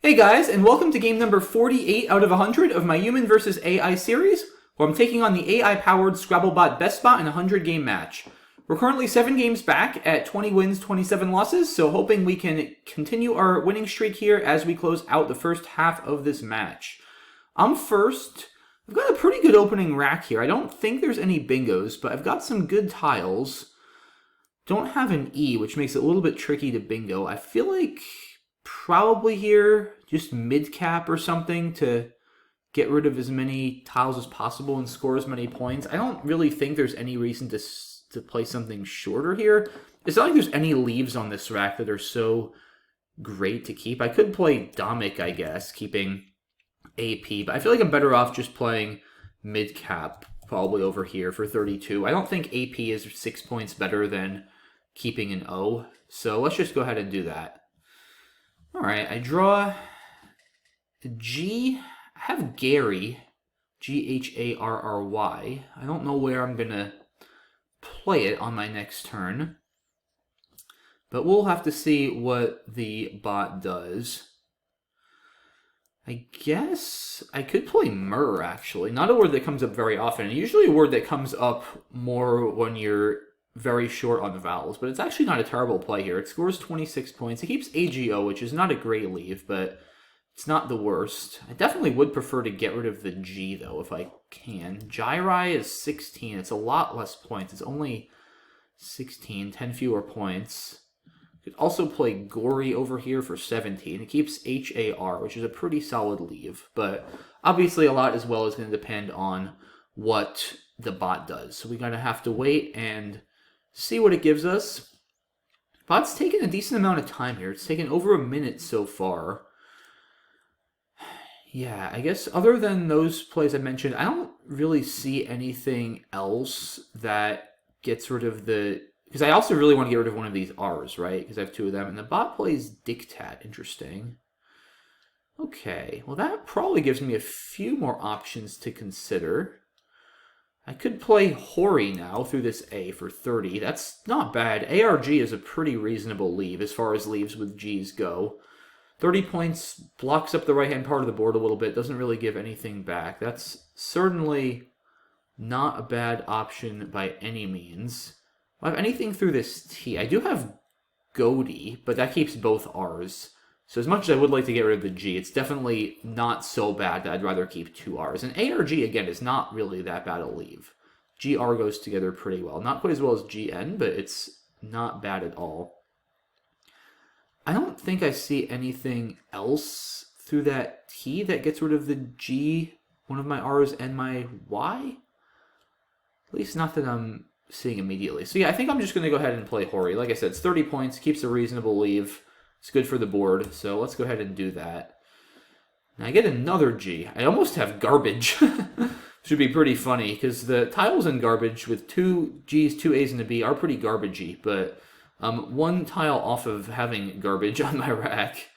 Hey guys, and welcome to game number 48 out of 100 of my Human vs. AI series, where I'm taking on the AI-powered Scrabble-bot BestBot in a 100-game match. We're currently 7 games back at 20 wins, 27 losses, so hoping we can continue our winning streak here as we close out the first half of this match. I'm first. I've got a pretty good opening rack here. I don't think there's any bingos, but I've got some good tiles. Don't have an E, which makes it a little bit tricky to bingo. I feel like probably here, just mid-cap or something to get rid of as many tiles as possible and score as many points. I don't really think there's any reason to play something shorter here. It's not like there's any leaves on this rack that are so great to keep. I could play Domik, I guess, keeping AP, but I feel like I'm better off just playing mid-cap probably over here for 32. I don't think AP is 6 points better than keeping an O, so let's just go ahead and do that. Alright, I draw a G. I have Gary, Gharry. I don't know where I'm going to play it on my next turn, but we'll have to see what the bot does. I guess I could play Myrrh, actually. Not a word that comes up very often. Usually a word that comes up more when you're very short on the vowels, but it's actually not a terrible play here. It scores 26 points. It keeps AGO, which is not a great leave, but it's not the worst. I definitely would prefer to get rid of the G, though, if I can. Gyrry is 16. It's a lot less points. It's only 16, 10 fewer points. Could also play Gory over here for 17. It keeps HAR, which is a pretty solid leave, but obviously a lot as well is going to depend on what the bot does. So we're going to have to wait and see what it gives us. Bot's taken a decent amount of time here. It's taken over a minute so far. Yeah, I guess other than those plays I mentioned, I don't really see anything else that gets rid of the... Because I also really want to get rid of one of these R's, right? Because I have 2 of them. And the bot plays Dictat. Interesting. Okay, well that probably gives me a few more options to consider. I could play Hori now through this A for 30. That's not bad. ARG is a pretty reasonable leave as far as leaves with G's go. 30 points blocks up the right-hand part of the board a little bit. Doesn't really give anything back. That's certainly not a bad option by any means. Do I have anything through this T? I do have Goaty, but that keeps both R's. So as much as I would like to get rid of the G, it's definitely not so bad that I'd rather keep 2 R's. And ARG, again, is not really that bad a leave. GR goes together pretty well. Not quite as well as GN, but it's not bad at all. I don't think I see anything else through that T that gets rid of the G, one of my R's, and my Y. At least not that I'm seeing immediately. So yeah, I think I'm just going to go ahead and play Hori. Like I said, it's 30 points, keeps a reasonable leave. It's good for the board, so let's go ahead and do that. Now I get another G. I almost have garbage. Should be pretty funny, because the tiles in garbage with 2 G's, 2 A's, and a B are pretty garbagey, but 1 tile off of having garbage on my rack.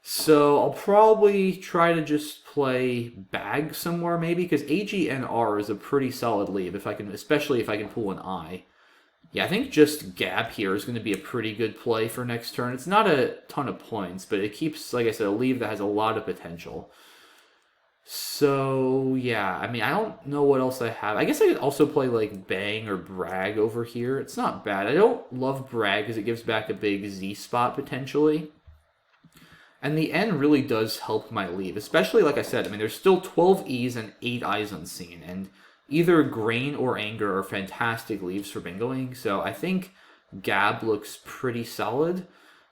So I'll probably try to just play Bag somewhere, maybe, because AG and R is a pretty solid leave, if I can, especially if I can pull an I. Yeah, I think just Gab here is going to be a pretty good play for next turn. It's not a ton of points, but it keeps, like I said, a leave that has a lot of potential. So, yeah, I mean, I don't know what else I have. I guess I could also play, like, Bang or Brag over here. It's not bad. I don't love Brag because it gives back a big Z spot, potentially. And the N really does help my leave, especially, like I said, I mean, there's still 12 E's and 8 I's unseen, and either Grain or Anger are fantastic leaves for bingoing, so I think Gab looks pretty solid.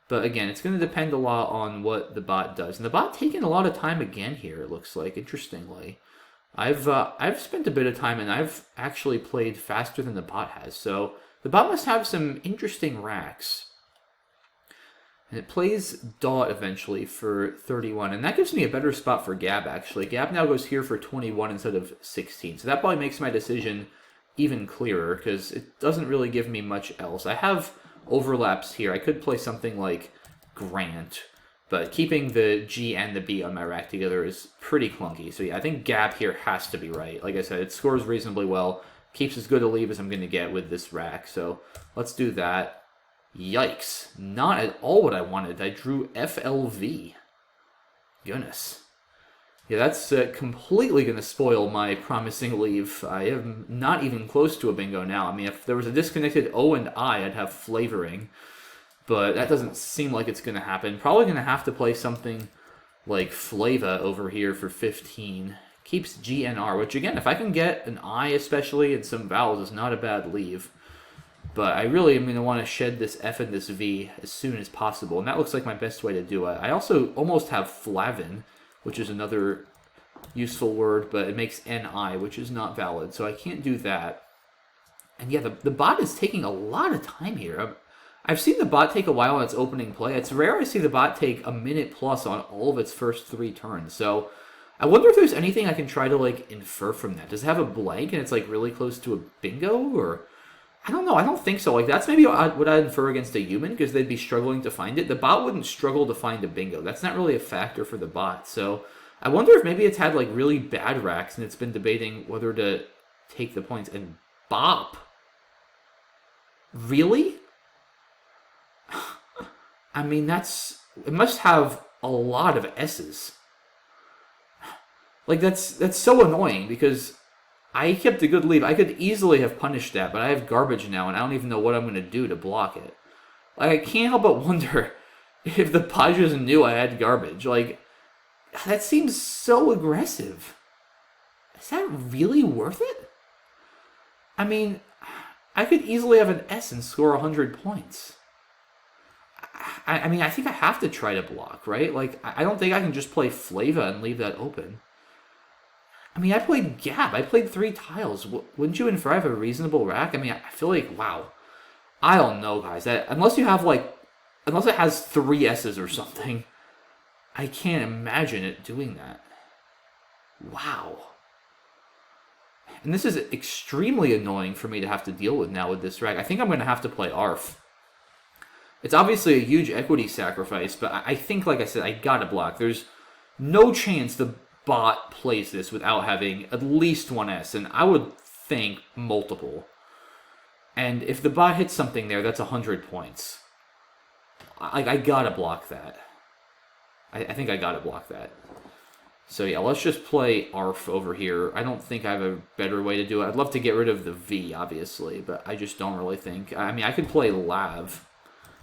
But again, it's going to depend a lot on what the bot does. And the bot taking a lot of time again here, it looks like, interestingly. I've spent a bit of time, and I've actually played faster than the bot has, so the bot must have some interesting racks. And it plays Dot eventually for 31, and that gives me a better spot for Gab, actually. Gab now goes here for 21 instead of 16, so that probably makes my decision even clearer, because it doesn't really give me much else. I have overlaps here. I could play something like Grant, but keeping the G and the B on my rack together is pretty clunky. So yeah, I think Gab here has to be right. Like I said, it scores reasonably well, keeps as good a leave as I'm going to get with this rack, so let's do that. Yikes. Not at all what I wanted. I drew FLV. Goodness. Yeah, that's completely going to spoil my promising leave. I am not even close to a bingo now. I mean, if there was a disconnected O and I, I'd have flavoring. But that doesn't seem like it's going to happen. Probably going to have to play something like Flava over here for 15. Keeps GNR, which again, if I can get an I especially and some vowels, is not a bad leave. But I really am going to want to shed this F and this V as soon as possible. And that looks like my best way to do it. I also almost have Flavin, which is another useful word, but it makes NI, which is not valid. So I can't do that. And yeah, the bot is taking a lot of time here. I've seen the bot take a while on its opening play. It's rare I see the bot take a minute plus on all of its first 3 turns. So I wonder if there's anything I can try to like infer from that. Does it have a blank and it's like really close to a bingo? Or I don't know. I don't think so. Like that's maybe what I'd infer against a human because they'd be struggling to find it. The bot wouldn't struggle to find a bingo. That's not really a factor for the bot. So I wonder if maybe it's had like really bad racks and it's been debating whether to take the points and bop. Really? I mean, it must have a lot of S's. Like that's so annoying because I kept a good lead. I could easily have punished that, but I have garbage now and I don't even know what I'm going to do to block it. Like I can't help but wonder if the Padres knew I had garbage. Like that seems so aggressive. Is that really worth it? I mean, I could easily have an S and score 100 points. I mean, I think I have to try to block, right? Like, I don't think I can just play Flava and leave that open. I mean, I played Gap. I played 3 tiles. Wouldn't you infer I have a reasonable rack? I mean, I feel like, wow. I don't know, guys. Unless it has 3 S's or something, I can't imagine it doing that. Wow. And this is extremely annoying for me to have to deal with now with this rack. I think I'm going to have to play ARF. It's obviously a huge equity sacrifice, but I think, like I said, I gotta block. There's no chance the bot plays this without having at least 1 S, and I would think multiple. And if the bot hits something there, that's 100 points. I gotta block that. I think I gotta block that. So yeah, let's just play ARF over here. I don't think I have a better way to do it. I'd love to get rid of the V, obviously, but I just don't really think. I mean, I could play Lav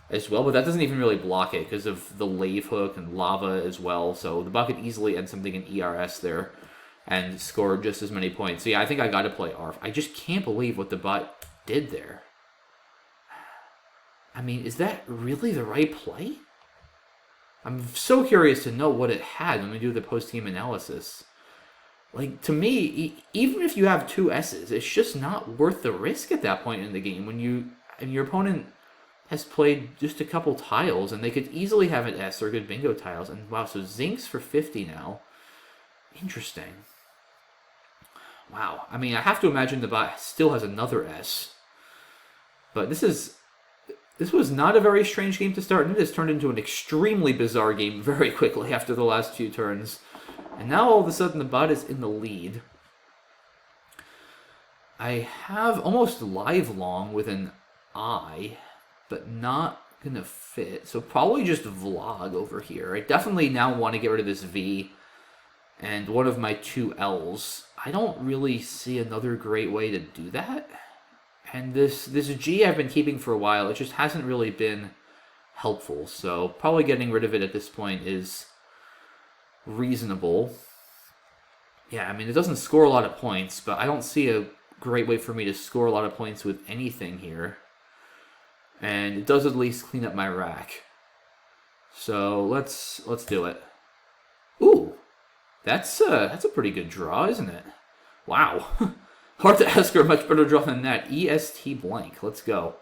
as well, but that doesn't even really block it because of the Lave Hook and Lava as well. So the bot could easily end something in ERS there and score just as many points. So yeah, I think I got to play ARF. I just can't believe what the bot did there. I mean, is that really the right play? I'm so curious to know what it had when we do the post-game analysis. Like, to me, even if you have 2 S's, it's just not worth the risk at that point in the game when your opponent has played just a couple tiles, and they could easily have an S or good bingo tiles. And wow, so Zinks for 50 now. Interesting. Wow. I mean, I have to imagine the bot still has another S. But this was not a very strange game to start, and it has turned into an extremely bizarre game very quickly after the last few turns. And now all of a sudden the bot is in the lead. I have almost live long with an I, but not gonna fit. So probably just vlog over here. I definitely now want to get rid of this V and one of my 2 L's. I don't really see another great way to do that. And this G I've been keeping for a while, it just hasn't really been helpful. So probably getting rid of it at this point is reasonable. Yeah, I mean, it doesn't score a lot of points, but I don't see a great way for me to score a lot of points with anything here. And it does at least clean up my rack. So let's do it. Ooh, that's a pretty good draw, isn't it? Wow. Hard to ask for a much better draw than that. EST blank. Let's go.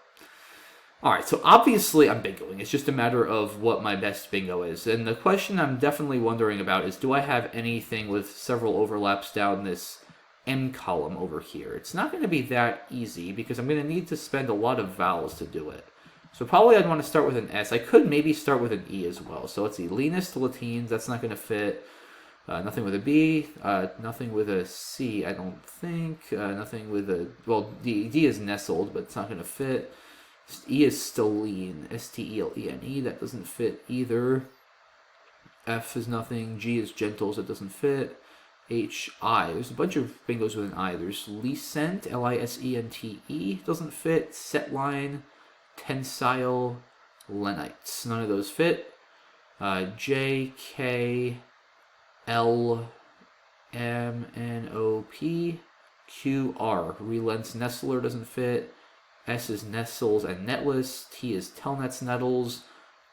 Alright, so obviously I'm bingoing. It's just a matter of what my best bingo is. And the question I'm definitely wondering about is, do I have anything with several overlaps down this M column over here? It's not going to be that easy because I'm going to need to spend a lot of vowels to do it. So probably I'd want to start with an S. I could maybe start with an E as well. So let's see. Linus to Latines. That's not going to fit. Nothing with a B, nothing with a C, I don't think. Nothing with a, well, D is nestled, but it's not going to fit. E is Stellene, Stelene, that doesn't fit either. F is nothing. G is gentles. It doesn't fit. H, I. There's a bunch of bingos with an I. There's Lisent, Lisente. Doesn't fit. Setline, Tensile, Lenites. None of those fit. J, K, L, M, N, O, P, Q, R. Relents, Nestler doesn't fit. S is Nestles and Netless. T is Telnets, Nettles.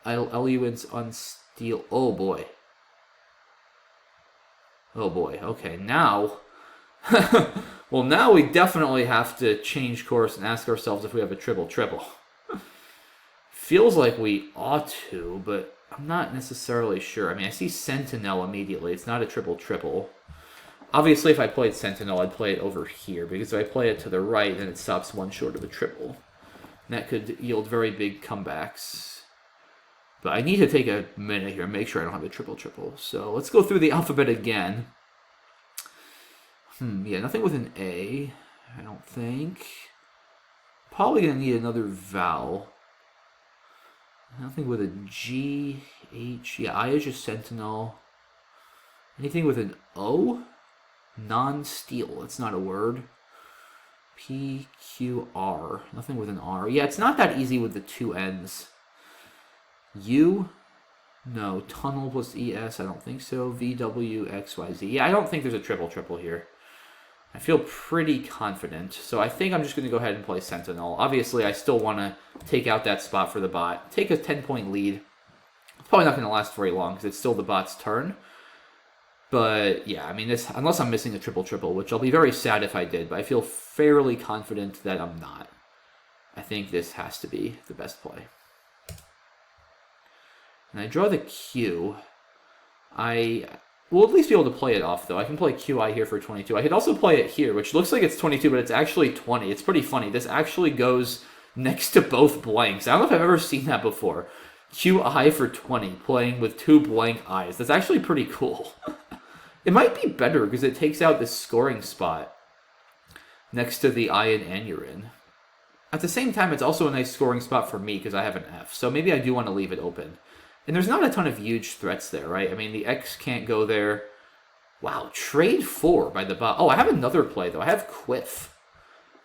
Eluents, Unsteel. Oh boy. Oh boy. Okay, now. Well, now we definitely have to change course and ask ourselves if we have a triple-triple. Feels like we ought to, but I'm not necessarily sure. I mean, I see Sentinel immediately. It's not a triple-triple. Obviously, if I played Sentinel, I'd play it over here, because if I play it to the right, then it stops one short of a triple. And that could yield very big comebacks. But I need to take a minute here and make sure I don't have a triple-triple. So let's go through the alphabet again. Yeah, nothing with an A, I don't think. Probably going to need another vowel. Nothing with a G, H. Yeah, I is just Sentinel. Anything with an O? Non-steel. That's not a word. P, Q, R. Nothing with an R. Yeah, it's not that easy with the two N's. U? No. Tunnel plus ES? I don't think so. V, W, X, Y, Z. Yeah, I don't think there's a triple-triple here. I feel pretty confident. So I think I'm just going to go ahead and play Sentinel. Obviously, I still want to take out that spot for the bot. Take a 10-point lead. It's probably not going to last very long because it's still the bot's turn. But yeah, I mean, unless I'm missing a triple-triple, which I'll be very sad if I did, but I feel fairly confident that I'm not. I think this has to be the best play. And I draw the Q. I will at least be able to play it off, though. I can play QI here for 22. I could also play it here, which looks like it's 22, but it's actually 20. It's pretty funny. This actually goes next to both blanks. I don't know if I've ever seen that before. QI for 20, playing with two blank eyes. That's actually pretty cool. It might be better because it takes out this scoring spot next to the I and N you're in. At the same time, it's also a nice scoring spot for me because I have an F. So maybe I do want to leave it open. And there's not a ton of huge threats there, right? I mean, the X can't go there. Wow, trade 4 by the bot. Oh, I have another play, though. I have Quiff.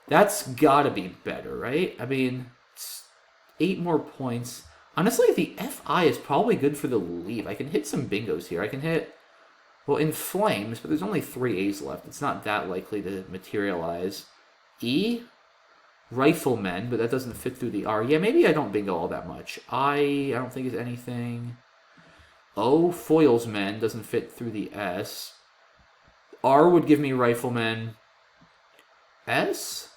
That's got to be better, right? I mean, it's 8 more points. Honestly, the FI is probably good for the leave. I can hit some bingos here. I can hit, well, in Flames, but there's only 3 A's left. It's not that likely to materialize. E? Riflemen, but that doesn't fit through the R. Yeah, maybe I don't bingo all that much. I don't think is anything. O, Foilsmen, doesn't fit through the S. R would give me Riflemen. S?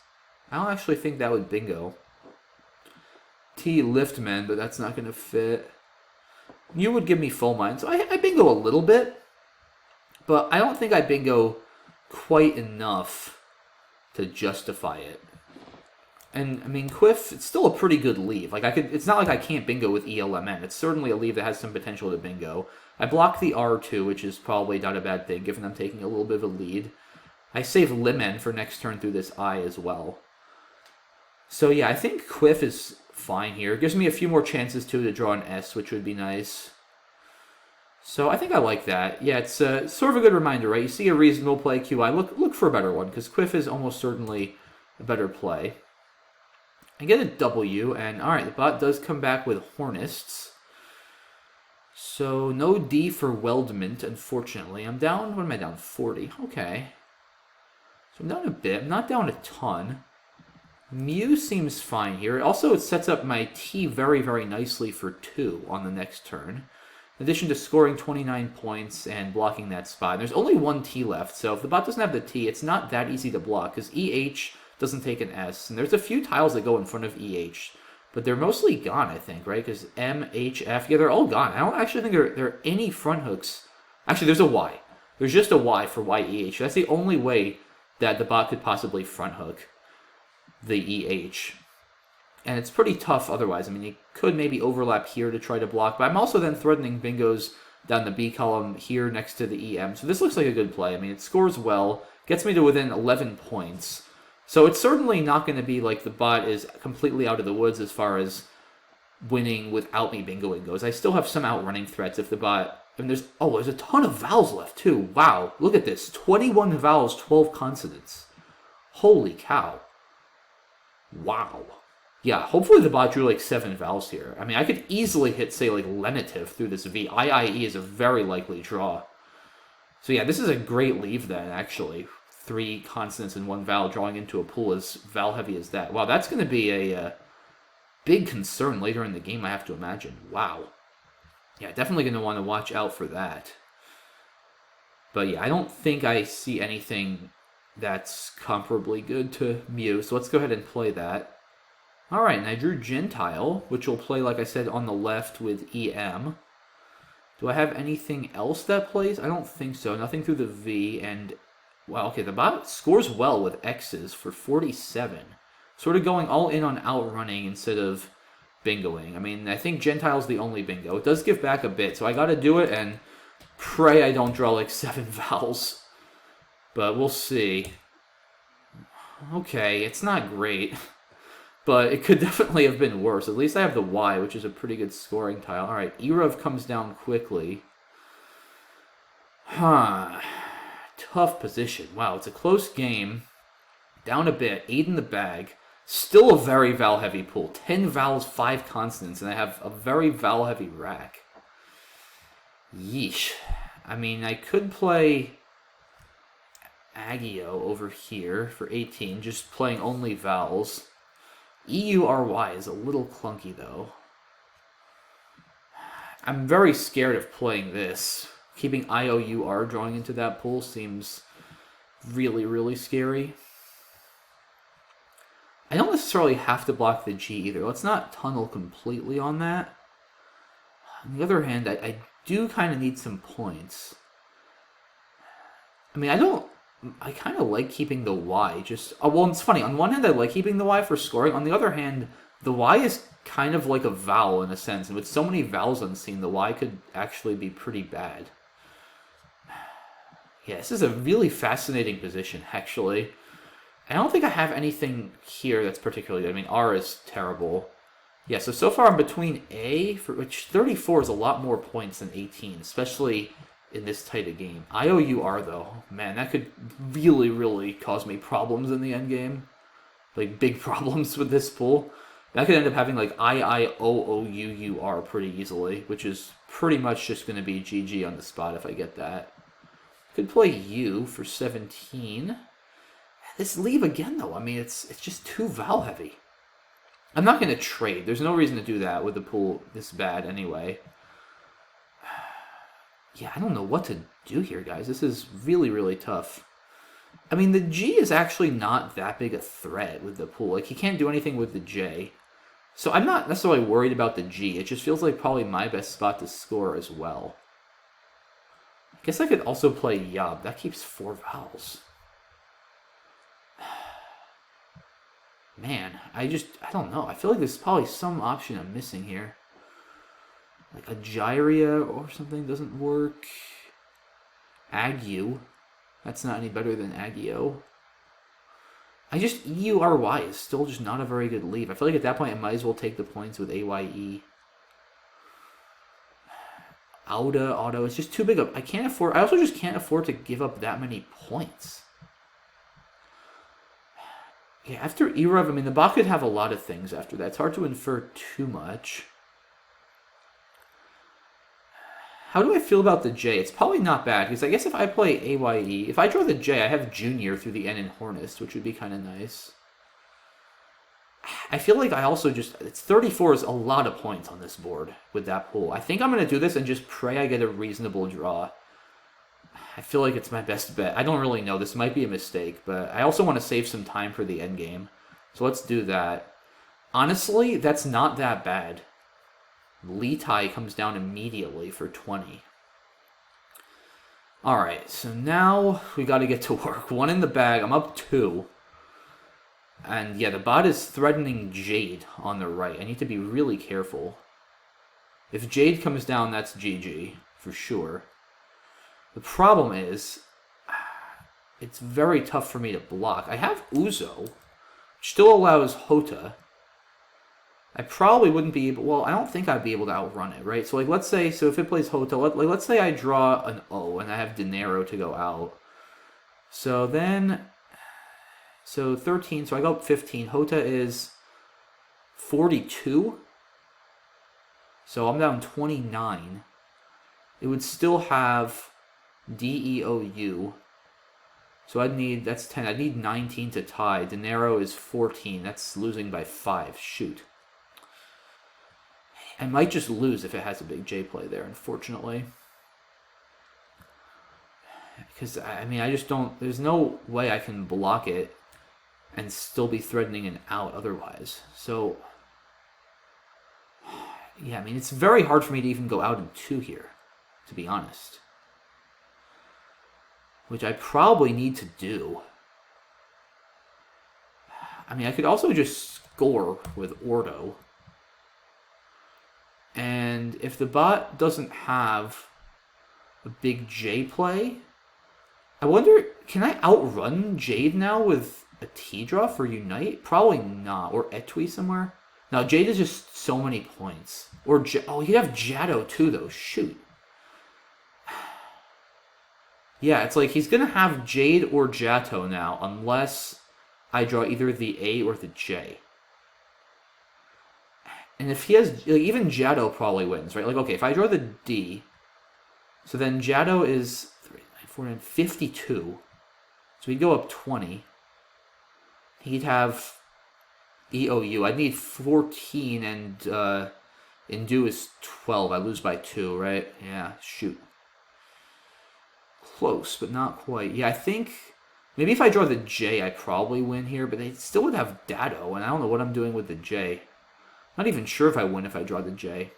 I don't actually think that would bingo. T, Liftmen, but that's not going to fit. U would give me Full Mine, so I bingo a little bit. But I don't think I bingo quite enough to justify it. And, I mean, Quiff, it's still a pretty good leave. Like, it's not like I can't bingo with ELMN. It's certainly a leave that has some potential to bingo. I block the R2, which is probably not a bad thing, given I'm taking a little bit of a lead. I save Limen for next turn through this I as well. So, yeah, I think Quiff is fine here. It gives me a few more chances, too, to draw an S, which would be nice. So I think I like that. Yeah, it's sort of a good reminder, right? You see a reasonable play QI, look for a better one, because Quiff is almost certainly a better play. I get a W, and alright, the bot does come back with Hornists. So, no D for Weldment, unfortunately. I'm down, what am I down? 40. Okay. So I'm down a bit. I'm not down a ton. Mu seems fine here. Also, it sets up my T very, very nicely for 2 on the next turn. In addition to scoring 29 points and blocking that spot. And there's only 1 T left, so if the bot doesn't have the T, it's not that easy to block, because EH doesn't take an S. And there's a few tiles that go in front of EH, but they're mostly gone, I think, right? Because M, H, F, yeah, they're all gone. I don't actually think there are any front hooks. Actually, there's a Y. There's just a Y for YEH. That's the only way that the bot could possibly front hook the EH. And it's pretty tough otherwise. I mean, you could maybe overlap here to try to block, but I'm also then threatening bingos down the B column here next to the EM. So this looks like a good play. I mean, it scores well, gets me to within 11 points. So it's certainly not going to be like the bot is completely out of the woods as far as winning without me bingoing goes. I still have some outrunning threats if the bot And there's a ton of vowels left too. Wow, look at this. 21 vowels, 12 consonants. Holy cow. Wow. Yeah, hopefully the bot drew like 7 vowels here. I mean, I could easily hit, say, like lenitive through this V. IIE is a very likely draw. So yeah, this is a great leave then, actually. 3 consonants and 1 vowel drawing into a pool as vowel heavy as that. Wow, that's going to be a big concern later in the game, I have to imagine. Wow. Yeah, definitely going to want to watch out for that. But yeah, I don't think I see anything that's comparably good to Mew, so let's go ahead and play that. Alright, and I drew Gentile, which will play, like I said, on the left with EM. Do I have anything else that plays? I don't think so. Nothing through the V, and... Well, okay, the bot scores well with X's for 47. Sort of going all in on outrunning instead of bingoing. I mean, I think Gentile's the only bingo. It does give back a bit, so I gotta do it and pray I don't draw like 7 vowels. But we'll see. Okay, it's not great. But it could definitely have been worse. At least I have the Y, which is a pretty good scoring tile. Alright, Erev comes down quickly. Huh. Tough position. Wow, it's a close game. Down a bit, 8 in the bag. Still a very vowel-heavy pool. 10 vowels, 5 consonants, and I have a very vowel-heavy rack. Yeesh. I mean, I could play Agio over here for 18, just playing only vowels. EURY is a little clunky, though. I'm very scared of playing this. Keeping IOUR drawing into that pool seems really, really scary. I don't necessarily have to block the G either. Let's not tunnel completely on that. On the other hand, I do kind of need some points. I mean, I kind of like keeping the Y. Well, it's funny. On one hand, I like keeping the Y for scoring. On the other hand, the Y is kind of like a vowel in a sense. And with so many vowels unseen, the Y could actually be pretty bad. Yeah, this is a really fascinating position, actually. I don't think I have anything here that's particularly good. I mean, R is terrible. Yeah, so far I'm between A, for which 34 is a lot more points than 18, especially in this tight a game. IOUR, though, man, that could really, really cause me problems in the endgame. Like, big problems with this pool. That could end up having, like, IIOOUUR pretty easily, which is pretty much just going to be GG on the spot if I get that. Could play U for 17. This leave again, though, I mean, it's just too vowel heavy. I'm not going to trade. There's no reason to do that with the pool this bad anyway. Yeah, I don't know what to do here, guys. This is really, really tough. I mean, the G is actually not that big a threat with the pool. Like, he can't do anything with the J. So I'm not necessarily worried about the G. It just feels like probably my best spot to score as well. I guess I could also play Yab. That keeps 4 vowels. Man, I don't know. I feel like there's probably some option I'm missing here. Like a Gyria or something doesn't work. Agu. That's not any better than Agio. EURY is still just not a very good leave. I feel like at that point I might as well take the points with AYE. Auto, it's just too big of... I also just can't afford to give up that many points. Yeah, after Erev, I mean, the bot could have a lot of things after that. It's hard to infer too much. How do I feel about the J? It's probably not bad, because I guess if I play AYE, if I draw the J, I have Junior through the N in Hornist, which would be kind of nice. I feel like I also it's 34 is a lot of points on this board with that pool. I think I'm going to do this and just pray I get a reasonable draw. I feel like it's my best bet. I don't really know. This might be a mistake, but I also want to save some time for the endgame. So let's do that. Honestly, that's not that bad. Li Tai comes down immediately for 20. Alright, so now we got to get to work. 1 in the bag. I'm up 2. And yeah, the bot is threatening Jade on the right. I need to be really careful. If Jade comes down, that's GG, for sure. The problem is, it's very tough for me to block. I have Uzo, which still allows Hota. I probably wouldn't be able. Well, I don't think I'd be able to outrun it, right? So like, let's say, so if it plays Hotel, let's say I draw an O and I have dinero to go out. So then, so 13. So I go up 15. Hota is 42. So I'm down 29. It would still have DEOU. So I'd need, that's 10. I'd need 19 to tie. Dinero is 14. That's losing by 5. Shoot. I might just lose if it has a big J play there, unfortunately. Because, I mean, I just don't... There's no way I can block it and still be threatening an out otherwise. So, yeah, I mean, it's very hard for me to even go out in 2 here, to be honest. Which I probably need to do. I mean, I could also just score with Ordo. And if the bot doesn't have a big J play, I wonder, can I outrun Jade now with a T draw for Unite? Probably not. Or Etui somewhere. No, Jade is just so many points. Or, oh, you have Jado too, though. Shoot. Yeah, it's like he's going to have Jade or Jato now, unless I draw either the A or the J. And if he has, like, even Jado probably wins, right? Like, okay, if I draw the D, so then Jado is 3, 9, 4, 9, 52. So he'd go up 20. He'd have EOU. I'd need 14, and Indu is 12. I lose by 2, right? Yeah, shoot. Close, but not quite. Yeah, I think maybe if I draw the J, I probably win here, but they still would have Dado, and I don't know what I'm doing with the J. Not even sure if I win if I draw the J.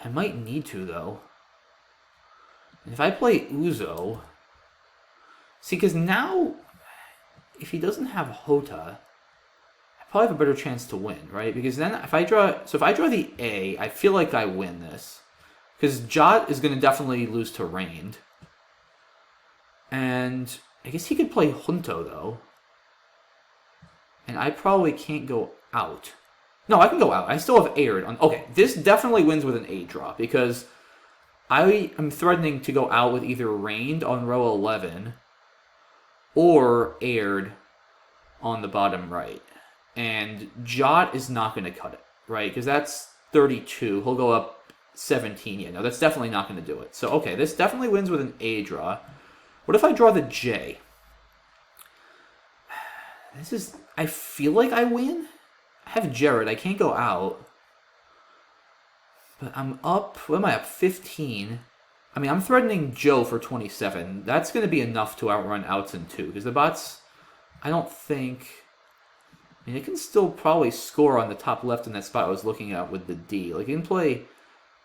I might need to, though. And if I play Uzo... See, because now, if he doesn't have Hota, I probably have a better chance to win, right? Because then if I draw... So if I draw the A, I feel like I win this. Because Jot is going to definitely lose to Rained. And I guess he could play Junto, though. And I probably can't go out. No, I can go out. I still have aired. Okay, this definitely wins with an A draw, because I am threatening to go out with either Rained on row 11 or aired on the bottom right. And Jot is not going to cut it, right? Because that's 32. He'll go up 17. Yeah, no, that's definitely not going to do it. So, okay, this definitely wins with an A draw. What if I draw the J? This is... I feel like I win. I have Jared. I can't go out. But I'm up... What am I up? 15. I mean, I'm threatening Joe for 27. That's going to be enough to outrun outs in 2. Because the bots... I don't think... I mean, it can still probably score on the top left in that spot I was looking at with the D. Like, it can play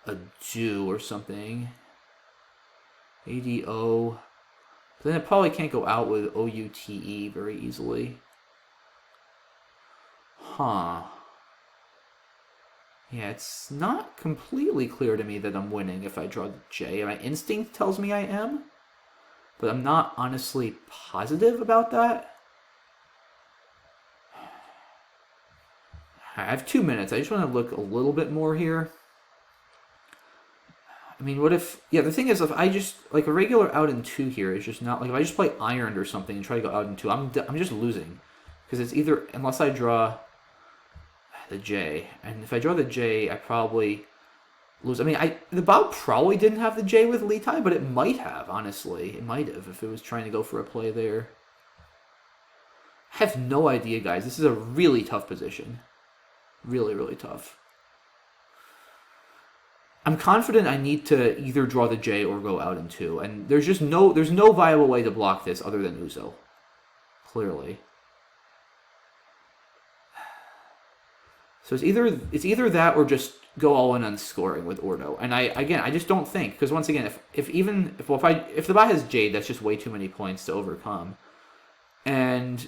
a do or something. ADO... But then it probably can't go out with OUTE very easily. Huh. Yeah, it's not completely clear to me that I'm winning if I draw the J. My instinct tells me I am, but I'm not honestly positive about that. I have 2 minutes. I just want to look a little bit more here. I mean, what if... Yeah, the thing is, if I just... Like, a regular out in 2 here is just not... Like, if I just play Ironed or something and try to go out in 2, I'm just losing. Because it's either... Unless I draw the J. And if I draw the J, I probably lose. I mean, the bot probably didn't have the J with Litai, but it might have, honestly. It might have, if it was trying to go for a play there. I have no idea, guys. This is a really tough position. Really, really tough. I'm confident I need to either draw the J or go out in 2, and there's no viable way to block this other than Uzo. Clearly. So it's either that or just go all in on scoring with Ordo. And I just don't think, because once again, if the bot has Jade, that's just way too many points to overcome. And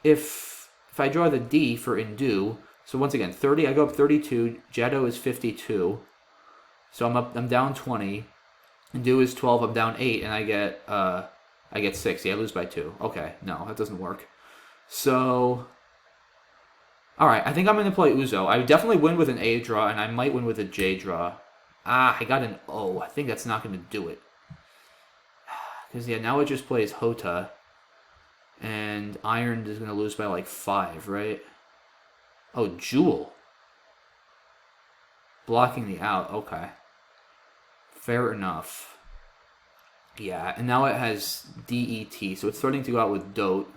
if I draw the D for Indu, so once again, 30, I go up 32, Jado is 52. So I'm down 20. Indu is 12, I'm down 8, and I get 6. Yeah, I lose by 2. Okay, no, that doesn't work. So All right, I think I'm going to play Uzo. I would definitely win with an A draw, and I might win with a J draw. Ah, I got an O. I think that's not going to do it. Because, yeah, now it just plays Hota. And Iron is going to lose by like 5, right? Oh, Jewel. Blocking the out. Okay. Fair enough. Yeah, and now it has DET, so it's starting to go out with Dote.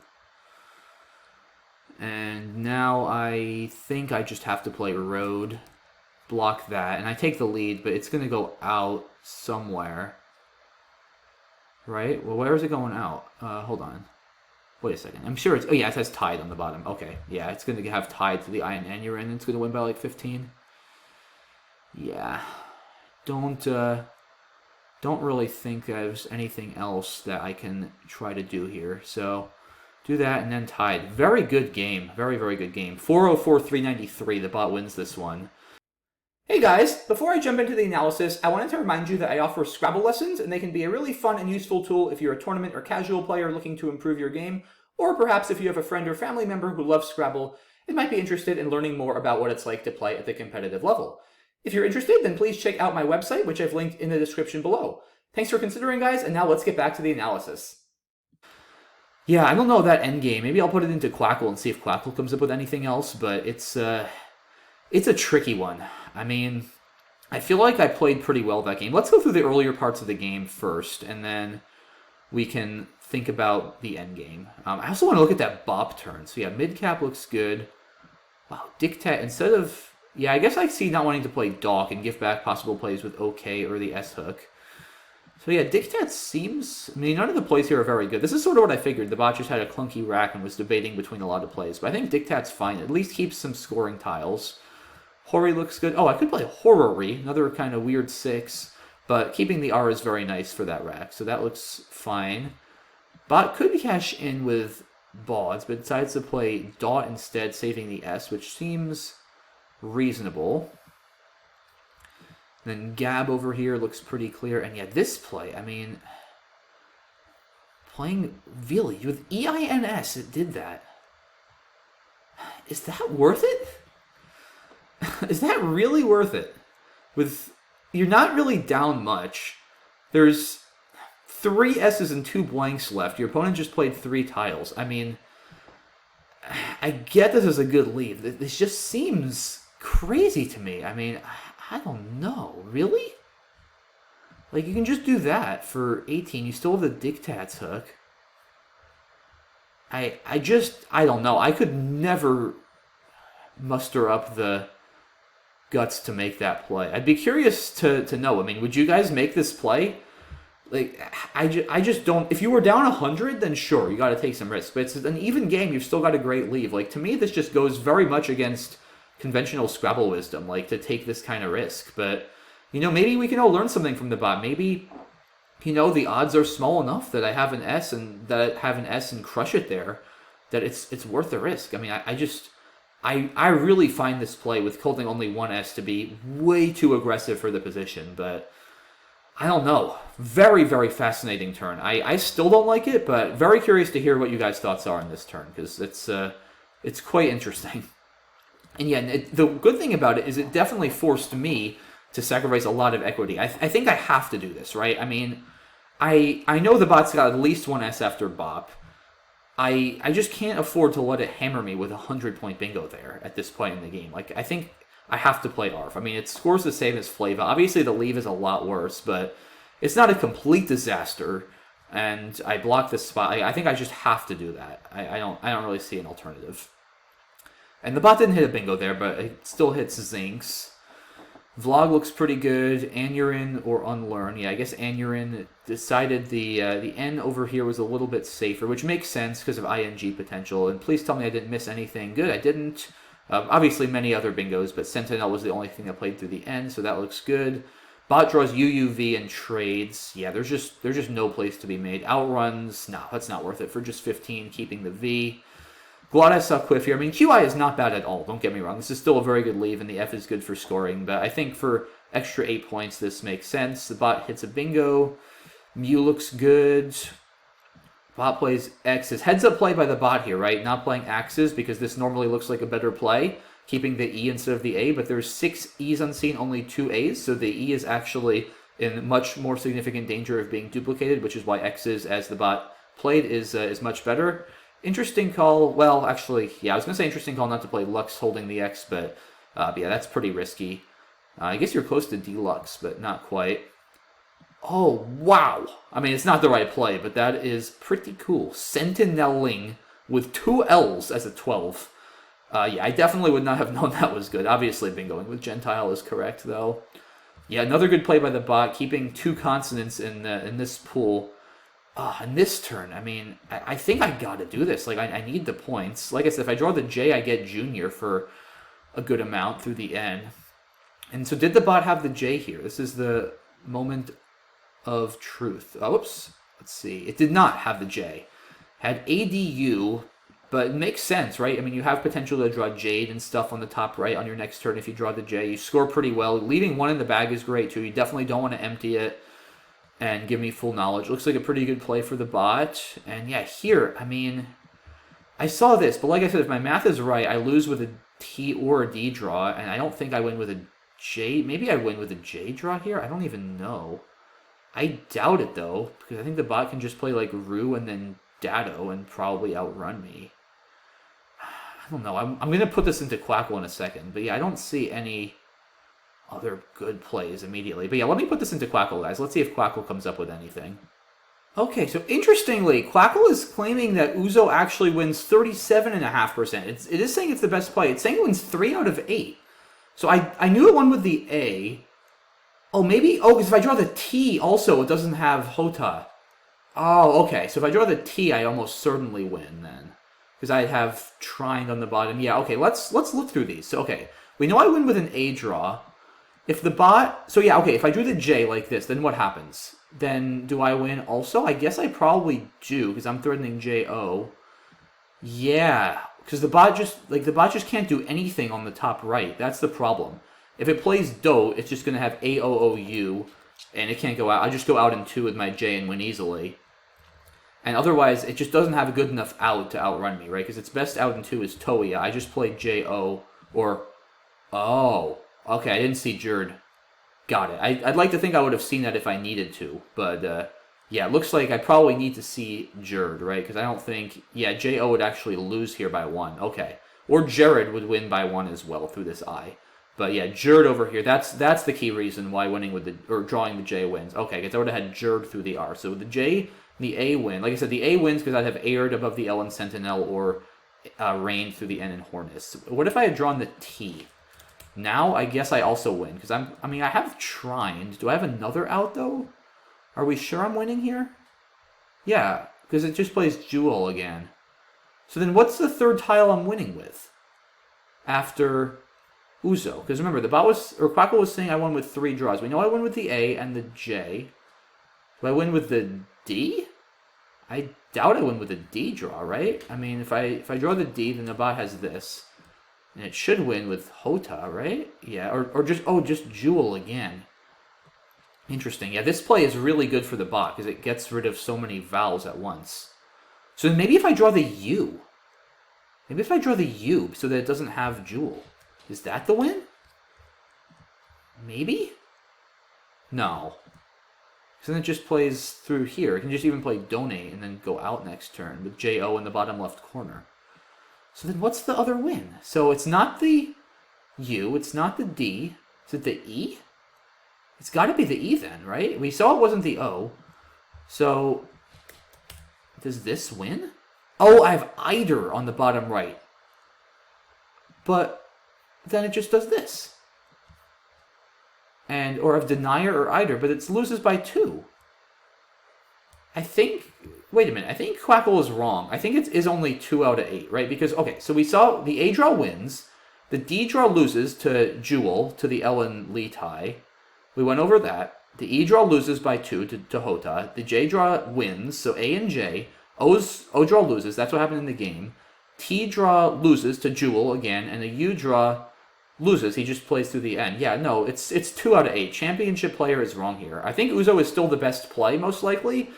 And now I think I just have to play Road. Block that, and I take the lead, but it's going to go out somewhere. Right? Well, where is it going out? Hold on. Wait a second. I'm sure it's... Oh, yeah, it says tied on the bottom. Okay. Yeah, it's going to have tied to the Iron Anurin, and it's going to win by like 15. Yeah. Don't really think there's anything else that I can try to do here. So, do that and then tied. Very good game. Very, very good game. 404-393. The bot wins this one. Hey guys, before I jump into the analysis, I wanted to remind you that I offer Scrabble lessons, and they can be a really fun and useful tool if you're a tournament or casual player looking to improve your game, or perhaps if you have a friend or family member who loves Scrabble and might be interested in learning more about what it's like to play at the competitive level. If you're interested, then please check out my website, which I've linked in the description below. Thanks for considering, guys, and now let's get back to the analysis. Yeah, I don't know that endgame. Maybe I'll put it into Quackle and see if Quackle comes up with anything else, but it's a tricky one. I mean, I feel like I played pretty well that game. Let's go through the earlier parts of the game first, and then we can think about the end game. I also want to look at that bop turn. So yeah, mid-cap looks good. Wow, Dictat, instead of... Yeah, I guess I see not wanting to play Dock and give back possible plays with OK or the S-hook. So yeah, Dictat seems... I mean, none of the plays here are very good. This is sort of what I figured. The bot just had a clunky rack and was debating between a lot of plays. But I think Dictat's fine. At least keeps some scoring tiles. Hori looks good. Oh, I could play Horary, another kind of weird 6. But keeping the R is very nice for that rack. So that looks fine. Bot could cash in with Bauds, but decides to play Dot instead, saving the S, which seems reasonable. Then Gab over here looks pretty clear. And yeah, this play, I mean... Playing really with EINS, it did that. Is that worth it? Is that really worth it? You're not really down much. There's 3 S's and 2 blanks left. Your opponent just played 3 tiles. I mean, I get this as a good lead. This just seems crazy to me. I mean, I don't know. Really? Like, you can just do that for 18. You still have the Dictats hook. I don't know. I could never muster up the guts to make that play. I'd be curious to know. I mean, would you guys make this play? Like, I just don't... If you were down 100, then sure, you got to take some risks. But it's an even game. You've still got a great lead. Like, to me, this just goes very much against conventional Scrabble wisdom, like, to take this kind of risk. But, you know, maybe we can all learn something from the bot. Maybe, you know, the odds are small enough that I have an S and crush it there, that it's worth the risk. I mean, I really find this play with holding only 1 S to be way too aggressive for the position, but I don't know. Very, very fascinating turn. I still don't like it, but very curious to hear what you guys' thoughts are on this turn, because it's quite interesting. And yeah, the good thing about it is it definitely forced me to sacrifice a lot of equity. I think I have to do this, right? I mean, I know the bot's got at least 1 S after Bop. I just can't afford to let it hammer me with a 100-point bingo there at this point in the game. Like, I think I have to play ARF. I mean, it scores the same as Flava. Obviously, the leave is a lot worse, but it's not a complete disaster. And I block this spot. I think I just have to do that. I don't really see an alternative. And the bot didn't hit a bingo there, but it still hits Zinks. Vlog looks pretty good. Anurin or Unlearn. Yeah, I guess Anurin decided the N over here was a little bit safer, which makes sense because of ING potential. And please tell me I didn't miss anything. Good, I didn't. Obviously many other bingos, but Sentinel was the only thing that played through the N, so that looks good. Bot draws UUV and trades. Yeah, there's just no place to be made. Outruns, no, that's not worth it for just 15, keeping the V. Glad saw Quiff here. I mean, QI is not bad at all, don't get me wrong. This is still a very good leave, and the F is good for scoring, but I think for extra 8 points, this makes sense. The bot hits a bingo. Mew looks good. Bot plays X's. Heads up play by the bot here, right? Not playing Axes because this normally looks like a better play, keeping the E instead of the A, but there's 6 E's unseen, only 2 A's, so the E is actually in much more significant danger of being duplicated, which is why X's, as the bot played, is much better. Interesting call. Well, actually, yeah, I was going to say interesting call not to play Lux holding the X, but yeah, that's pretty risky. I guess you're close to Deluxe, but not quite. Oh, wow. I mean, it's not the right play, but that is pretty cool. Sentineling with 2 L's as a 12. Yeah, I definitely would not have known that was good. Obviously, been going with Gentile is correct, though. Yeah, another good play by the bot, keeping 2 consonants in this pool. In this turn, I mean, I think I gotta do this. Like, I need the points. Like I said, if I draw the J, I get Junior for a good amount through the N. And so did the bot have the J here? This is the moment of truth. Oh, whoops. Let's see. It did not have the J. Had ADU, but it makes sense, right? I mean, you have potential to draw Jade and stuff on the top right on your next turn if you draw the J. You score pretty well. Leaving 1 in the bag is great, too. You definitely don't want to empty it and give me full knowledge. Looks like a pretty good play for the bot. And yeah, here, I mean, I saw this, but like I said, if my math is right, I lose with a T or a D draw, and I don't think I win with a J. Maybe I win with a J draw here? I don't even know. I doubt it, though, because I think the bot can just play, like, Rue and then Dado and probably outrun me. I don't know. I'm going to put this into Quackle in a second. But, yeah, I don't see any other good plays immediately. But, yeah, let me put this into Quackle, guys. Let's see if Quackle comes up with anything. Okay, so interestingly, Quackle is claiming that Uzo actually wins 37.5%. It is saying it's the best play. It's saying it wins 3 out of 8. So I knew it won with the A. Oh, maybe... Oh, because if I draw the T also, it doesn't have Hota. Oh, okay. So if I draw the T, I almost certainly win then. Because I have Trine on the bottom. Yeah, okay. Let's look through these. So, okay. We know I win with an A draw. If the bot... So, yeah, okay. If I drew the J like this, then what happens? Then do I win also? I guess I probably do, because I'm threatening J-O. Yeah. Because the bot just can't do anything on the top right. That's the problem. If it plays Do, it's just going to have A-O-O-U, and it can't go out. I just go out in 2 with my J and win easily. And otherwise, it just doesn't have a good enough out to outrun me, right? Because its best out in 2 is Toia. I just played J-O, or... Oh, okay, I didn't see Jerd. Got it. I'd like to think I would have seen that if I needed to, but yeah, it looks like I probably need to see Jerd, right? Because I don't think... Yeah, J-O would actually lose here by 1. Okay. Or Jared would win by 1 as well through this I. But yeah, Jerd over here, that's the key reason why winning with or drawing the J wins. Okay, because I would have had Jerd through the R. So the J, the A win. Like I said, the A wins because I'd have aired above the L in Sentinel or rained through the N in Hornus. What if I had drawn the T? Now I guess I also win because I mean I have Trined. Do I have another out though? Are we sure I'm winning here? Yeah, because it just plays Jewel again. So then what's the third tile I'm winning with? After Uzo. Because remember, Quackle was saying I won with 3 draws. We know I won with the A and the J. Do I win with the D? I doubt I win with the D draw, right? I mean, if I draw the D, then the bot has this. And it should win with Hota, right? Yeah, or just Jewel again. Interesting. Yeah, this play is really good for the bot because it gets rid of so many vowels at once. So maybe if I draw the U. Maybe if I draw the U so that it doesn't have Jewel. Is that the win? Maybe? No. So then it just plays through here. It can just even play Donate and then go out next turn with J-O in the bottom left corner. So then what's the other win? So it's not the U, it's not the D. Is it the E? It's got to be the E then, right? We saw it wasn't the O. So does this win? Oh, I have Eider on the bottom right. But then it just does this. Or of Denier or Eider, but it loses by 2. I think... Wait a minute. I think Quackle is wrong. I think it is only 2 out of 8, right? Because, okay, so we saw the A draw wins. The D draw loses to Jewel, to the Ellen Lee tie. We went over that. The E draw loses by 2 to Hota. The J draw wins, so A and J. O draw loses. That's what happened in the game. T draw loses to Jewel again, and the U draw loses. He just plays through the end. Yeah, no, it's 2 out of 8. Championship player is wrong here. I think Uzo is still the best play, most likely.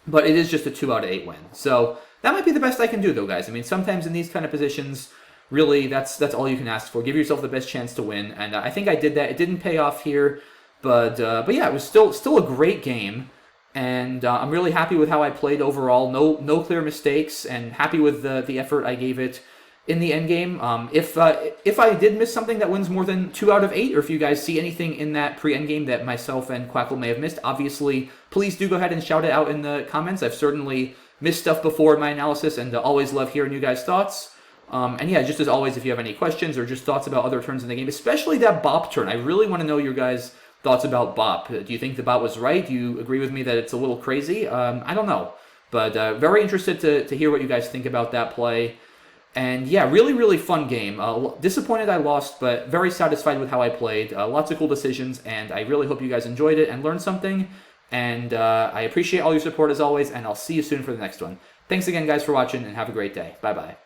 but it is just a 2 out of 8 win. So that might be the best I can do, though, guys. I mean, sometimes in these kind of positions, really, that's all you can ask for. Give yourself the best chance to win, and I think I did that. It didn't pay off here, but yeah, it was still a great game, and I'm really happy with how I played overall. No clear mistakes, and happy with the effort I gave it in the end game. If I did miss something that wins more than 2 out of 8, or if you guys see anything in that pre-end game that myself and Quackle may have missed, obviously, please do go ahead and shout it out in the comments. I've certainly missed stuff before in my analysis, and always love hearing you guys' thoughts. And yeah, just as always, if you have any questions or just thoughts about other turns in the game, especially that Bop turn, I really want to know your guys' thoughts about Bop. Do you think the Bop was right? Do you agree with me that it's a little crazy? I don't know. But very interested to hear what you guys think about that play. And yeah, really fun game. Disappointed I lost, but very satisfied with how I played. Lots of cool decisions, and I really hope you guys enjoyed it and learned something. And I appreciate all your support as always, and I'll see you soon for the next one. Thanks again, guys, for watching, and have a great day. Bye-bye.